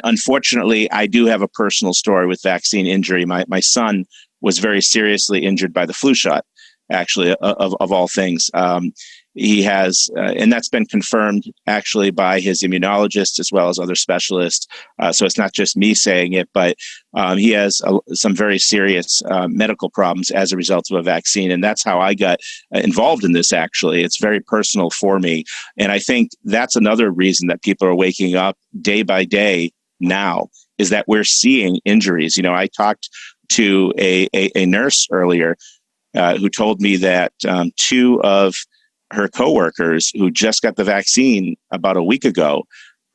unfortunately, I do have a personal story with vaccine injury. My son was very seriously injured by the flu shot, actually, of all things. He has, and that's been confirmed actually by his immunologist as well as other specialists. So it's not just me saying it, but he has some very serious medical problems as a result of a vaccine. And that's how I got involved in this, actually. It's very personal for me. And I think that's another reason that people are waking up day by day now, is that we're seeing injuries. I talked to a nurse earlier who told me that two of her coworkers who just got the vaccine about a week ago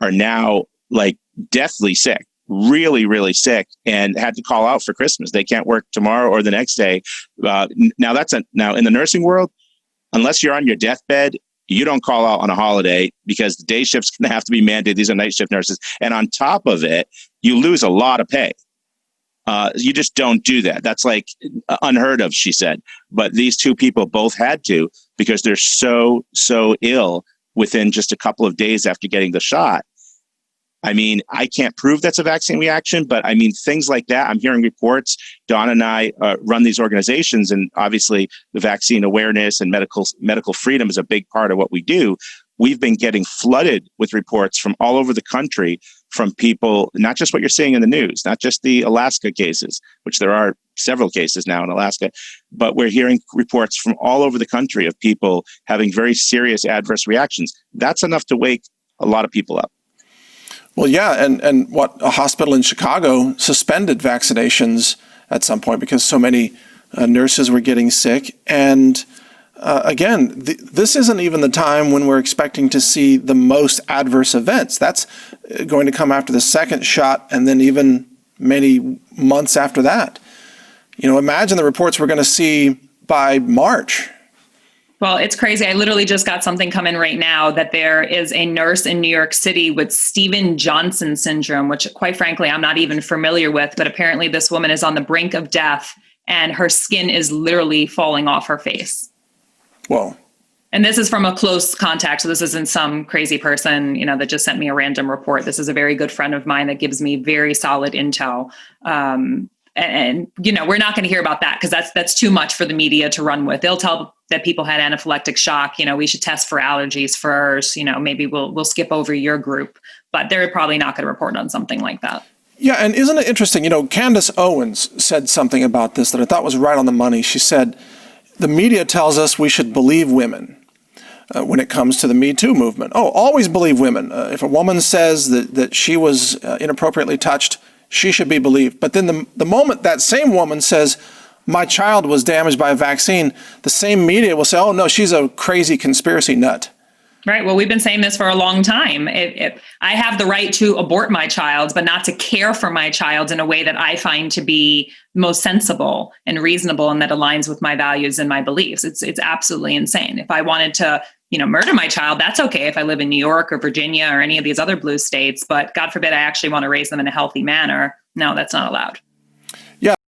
are now like deathly sick, really, really sick, and had to call out for Christmas. They can't work tomorrow or the next day. Now in the nursing world, unless you're on your deathbed, you don't call out on a holiday because the day shift's going to have to be mandated. These are night shift nurses. And on top of it, you lose a lot of pay. You just don't do that. That's like unheard of, she said. But these two people both had to, because they're so ill within just a couple of days after getting the shot. I mean, I can't prove that's a vaccine reaction, but I mean, things like that. I'm hearing reports. Dawn and I run these organizations, and obviously the vaccine awareness and medical freedom is a big part of what we do. We've been getting flooded with reports from all over the country from people, not just what you're seeing in the news, not just the Alaska cases, which there are several cases now in Alaska, but we're hearing reports from all over the country of people having very serious adverse reactions. That's enough to wake a lot of people up. Well, yeah, and what a hospital in Chicago suspended vaccinations at some point because so many nurses were getting sick. And again, this isn't even the time when we're expecting to see the most adverse events. That's going to come after the second shot and then even many months after that. Imagine the reports we're going to see by March. Well, it's crazy. I literally just got something come in right now that there is a nurse in New York City with Stevens-Johnson syndrome, which quite frankly, I'm not even familiar with, but apparently this woman is on the brink of death and her skin is literally falling off her face. Whoa. And this is from a close contact. So this isn't some crazy person, that just sent me a random report. This is a very good friend of mine that gives me very solid intel. And we're not going to hear about that because that's too much for the media to run with. They'll tell that people had anaphylactic shock. We should test for allergies first. Maybe we'll skip over your group, but they're probably not going to report on something like that. Yeah, and isn't it interesting? Candace Owens said something about this that I thought was right on the money. She said, the media tells us we should believe women when it comes to the Me Too movement. Oh, always believe women. If a woman says that she was inappropriately touched, she should be believed. But then the moment that same woman says, my child was damaged by a vaccine, the same media will say, oh, no, she's a crazy conspiracy nut. Right. Well, we've been saying this for a long time. I have the right to abort my child, but not to care for my child in a way that I find to be most sensible and reasonable and that aligns with my values and my beliefs. It's absolutely insane. If I wanted to, murder my child, that's okay if I live in New York or Virginia or any of these other blue states. But God forbid I actually want to raise them in a healthy manner. No, that's not allowed.